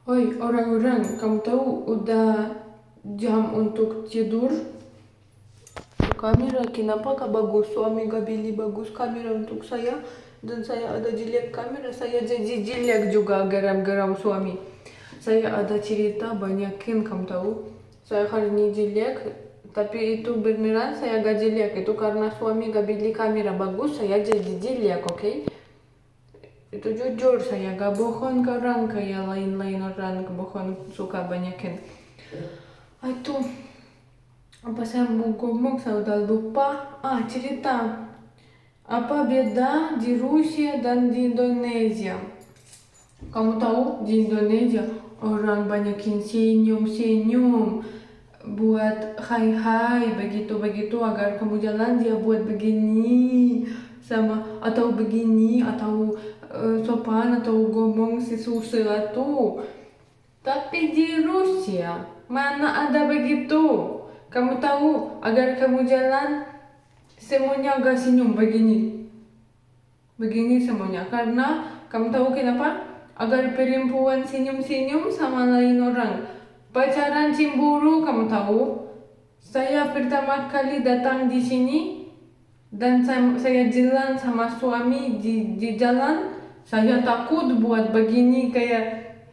Oi, orang-orang, kamu tahu udah jam untuk tidur? Kamera, kenapa kak bagus? Suami gak beli bagus kamera untuk saya. Dan saya ada jelek kamera, saya jadi jelek juga garam-garam suami. Saya ada cerita banyakin, kamu tahu. Saya hari ini jelek, tapi itu beneran saya gak jelek. Itu karena suami gak beli kamera bagus, saya jadi jelek, oke? Itu jujur, saya gak bohong ke orang kayak lain-lain orang bohong suka banyakin. Itu apa saya mau ngomong, saya udah lupa. Cerita apa beda di Rusia dan di Indonesia. Kamu tahu di Indonesia orang banyakin senyum-senyum buat hai-hai begitu-begitu agar kamu jalan dia buat begini sama atau begini atau sopan atau ngomong sesuatu. Tapi di Rusia mana ada begitu? Kamu tahu agar kamu jalan semuanya agak senyum begini. Begini semuanya karena kamu tahu kenapa? Agar perempuan senyum-senyum sama lain orang. Pacaran cemburu, kamu tahu? Saya pertama kali datang di sini dan saya jalan sama suami di jalan. Saya takut buat begini kayak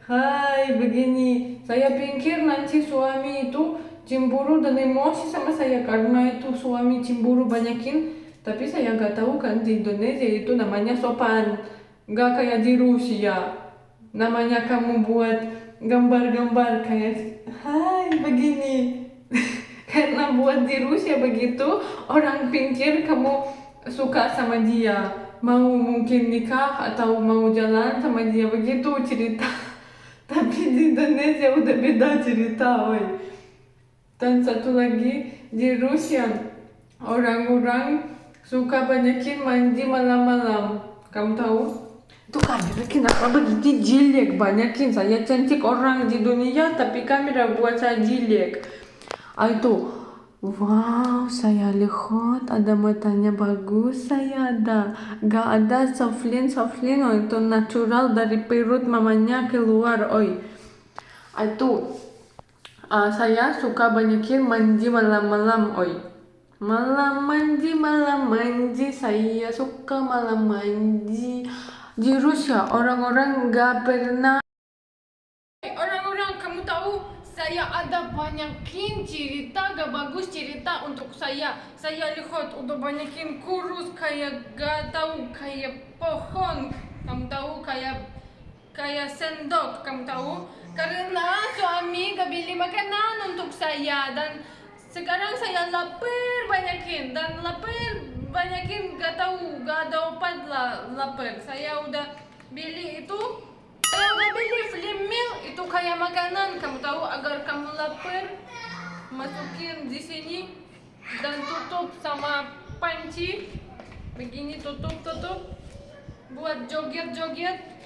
hai begini. Saya pikir nanti suami itu cemburu dan emosi sama saya karena itu suami cemburu banyakin. Tapi saya gak tahu kan di Indonesia itu namanya sopan. Gak kayak di Rusia. Namanya kamu buat gambar-gambar kayak hai begini. Karena buat di Rusia begitu, orang pikir kamu suka sama dia, mau mungkin nikah atau mau jalan sama dia begitu cerita. Tapi di Indonesia udah beda cerita, woy. Dan satu lagi di Rusia, orang-orang suka banyakin mandi malam-malam. Kamu tahu? Itu kamera kenapa begitu jelek? Banyakin saya cantik orang di dunia, tapi kamera buat saya jelek. Itu, wow, saya lihat ada matanya bagus, saya ada. Gak ada soflin, oh itu natural dari perut mamanya keluar, oi. Itu, saya suka banyakin mandi malam-malam, oi. Malam mandi, saya suka malam mandi. Di Rusia, orang-orang gak pernah. Orang-orang, kamu tahu saya ada banyakin cerita gak bagus cerita untuk saya. Saya lihat udah banyakin kurus kayak gak tahu kayak pohon. Kamu tahu kayak sendok, kamu tahu? Karena suami gak beli makanan untuk saya dan sekarang saya lapar banyakin dan lapar banyakin gak tahu gak ada obat lah lapar. Saya udah beli itu. Saya udah beli Slim Meal itu kayak makanan. Kamu tahu agar kamu lapar masukin di sini dan tutup sama panci begini tutup buat joget-joget.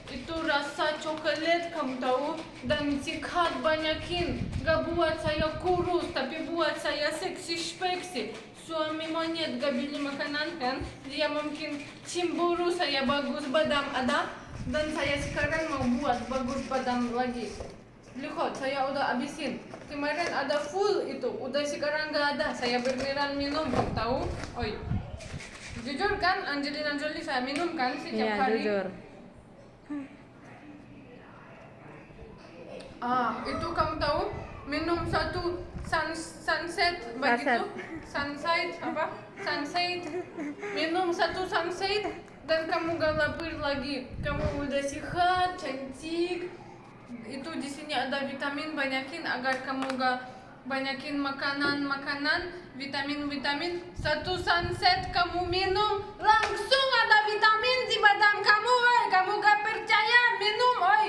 Itu rasa coklat kamu tahu dan sikat banyakin gak buat saya kurus tapi buat saya seksi. Suami monyet gak beli makanan kan, dia mungkin cemburu saya bagus badam ada dan saya sekarang mau buat bagus badam lagi. Lihat saya udah abisin kemarin ada full itu udah sekarang gak ada. Saya beneran minum kamu tahu. Oi, jujur kan Angelina Jolie saya minum kan setiap hari. Jujur. Itu kamu tahu minum satu sunset begitu sunset minum satu sunset dan kamu gak lapar lagi, kamu udah sehat cantik. Itu di sini ada vitamin banyakin agar kamu gak banyakin makanan vitamin. Satu sunset kamu minum langsung ada vitamin di badan kamu, oi. Kamu gak percaya minum, oi.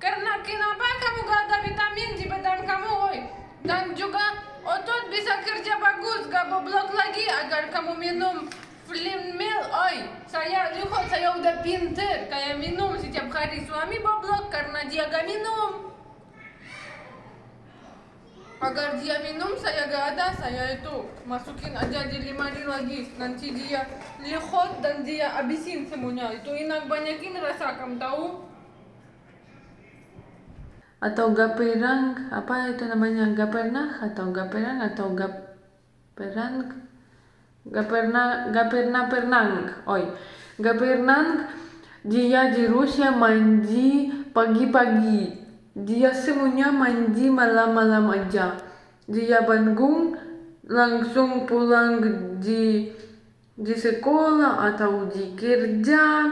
Karena kenapa kamu gak ada vitamin di badan kamu, oi. Dan juga otot bisa kerja bagus, gak boblok lagi agar kamu minum Slim Meal, oi. Saya lihat saya udah pinter kayak minum setiap hari. Suami boblok karena dia gak minum. Agar dia minum saya gak ada, saya itu masukin aja di lemari lagi. Nanti dia lihat dan dia abisin semuanya. Itu enak banyakin rasa, kamu tahu? atau gaperang, apa itu namanya, gapernah atau gaperang atau gaperang, gapernang, oi, gapernang. Dia di Rusia mandi pagi-pagi, dia semuanya mandi malam-malam aja. Dia bangun langsung pulang di sekolah atau di kerja,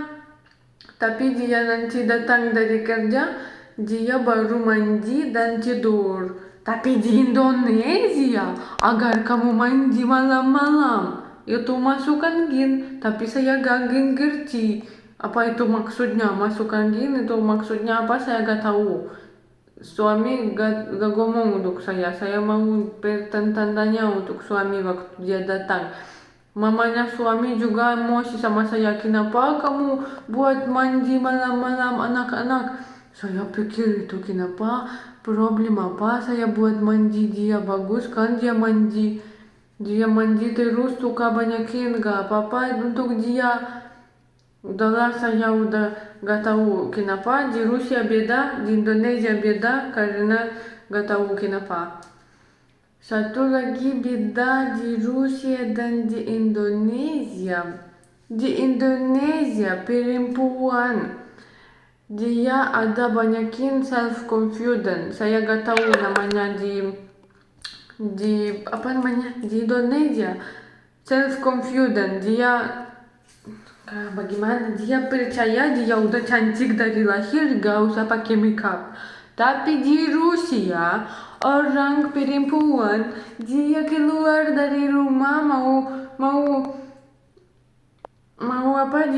tapi dia nanti datang dari kerja, dia baru mandi dan tidur. Tapi di Indonesia, agar kamu mandi malam-malam, itu masuk angin. Tapi saya gak ngerti apa itu maksudnya masuk angin, itu maksudnya apa saya gak tahu. Suami gak ngomong untuk saya mau tandanya untuk suami waktu dia datang. Mamanya suami juga emosi sama saya, kenapa kamu buat mandi malam-malam anak-anak. Saya pikir itu kenapa, problem apa saya buat mandi, dia bagus kan dia mandi terus suka banyakin, gak apa-apa untuk dia. Udahlah, saya udah gak tahu kenapa di Rusia beda, di Indonesia beda, karena gak tahu kenapa. Satu lagi beda di Rusia dan di Indonesia. Di Indonesia perempuan dia ada banyakin self confidence. Saya gak tahu namanya di apa namanya di Indonesia. Self confidence, dia bagaimana, dia percaya dia udah cantik dari lahir, gak usah pakai makeup. Tapi di Rusia, orang perempuan dia keluar dari rumah mau apa,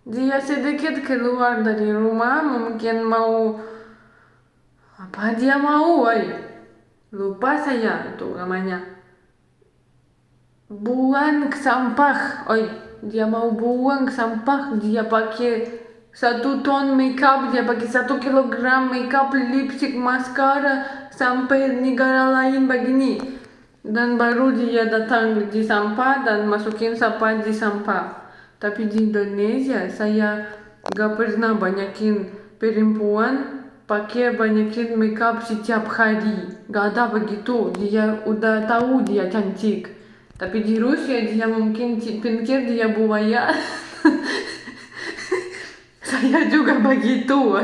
dia sedikit keluar dari rumah, mungkin mau apa dia mau, lupa saya itu namanya, buang sampah, dia mau buang sampah, dia pakai 1 ton makeup, dia pakai 1 kilogram makeup, lipstick, maskara, sampai negara lain begini. Dan baru dia datang di sampah dan masukin sampah di sampah. Tapi di Indonesia saya gak pernah banyakin perempuan pakai banyakin makeup setiap hari. Gak ada begitu, dia udah tahu dia cantik. Tapi di Rusia dia mungkin pikir dia buaya. Saya juga begitu,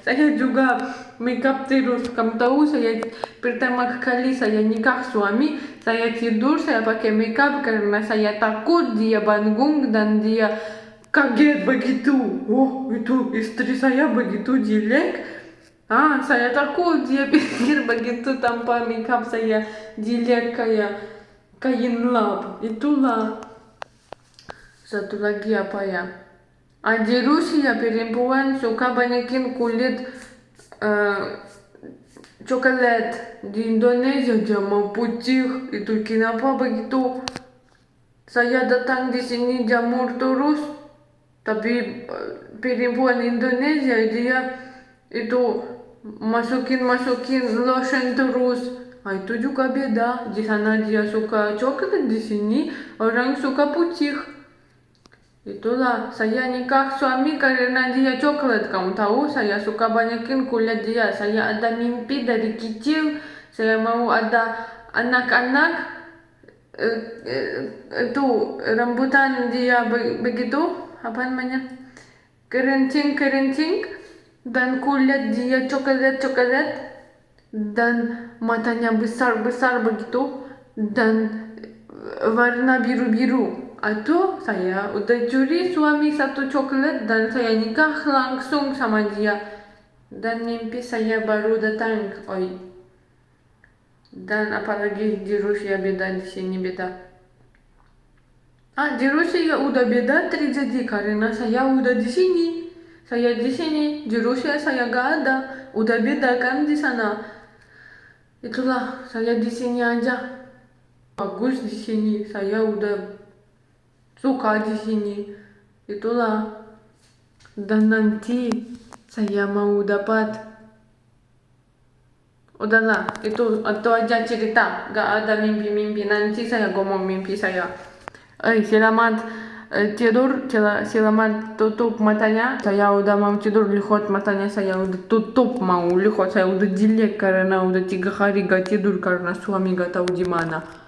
saya juga makeup terus. Kamu tahu, saya pertama kali saya nikah suami, saya tidur saya pakai makeup karena saya takut dia bangun dan dia kaget begitu. Oh, itu istri saya begitu jelek. Saya takut dia pikir begitu tanpa makeup saya jelek kayak kain lap. Itulah. Satu lagi apa ya? Di Rusia perempuan suka banyakin kulit coklat. Di Indonesia dia mau putih. Itu kenapa begitu? Saya datang di sini jamur terus, tapi perempuan Indonesia dia itu masukin lotion terus. Itu juga beda. Di sana dia suka coklat, di sini orang suka putih. Itulah, saya nikah suami karena dia coklat. Kamu tahu, saya suka banyakin kulit dia. Saya ada mimpi dari kecil, saya mau ada anak-anak itu rambutan dia begitu, apa namanya, kerincing dan kulit dia coklat dan matanya besar begitu dan warna biru. Itu saya udah curi suami 1 coklat dan saya nikah langsung sama dia. Dan mimpi saya baru datang, Dan apalagi di Rusia beda, di sini beda. Di Rusia udah beda terjadi karena saya udah di sini. Saya di sini, di Rusia saya gak ada. Udah beda kan di sana. Itulah, saya di sini aja. Bagus di sini, saya udah suka di sini. Itulah. Dan nanti saya mau dapat. Udahlah, itu aja cerita. Gak ada mimpi-mimpi. Nanti saya ngomong mimpi saya. Selamat tidur selamat tutup matanya. Saya udah mau tidur, lihat matanya saya udah tutup, mau lihat saya udah jelek karena udah 3 hari gak tidur karena suami gak tahu di mana.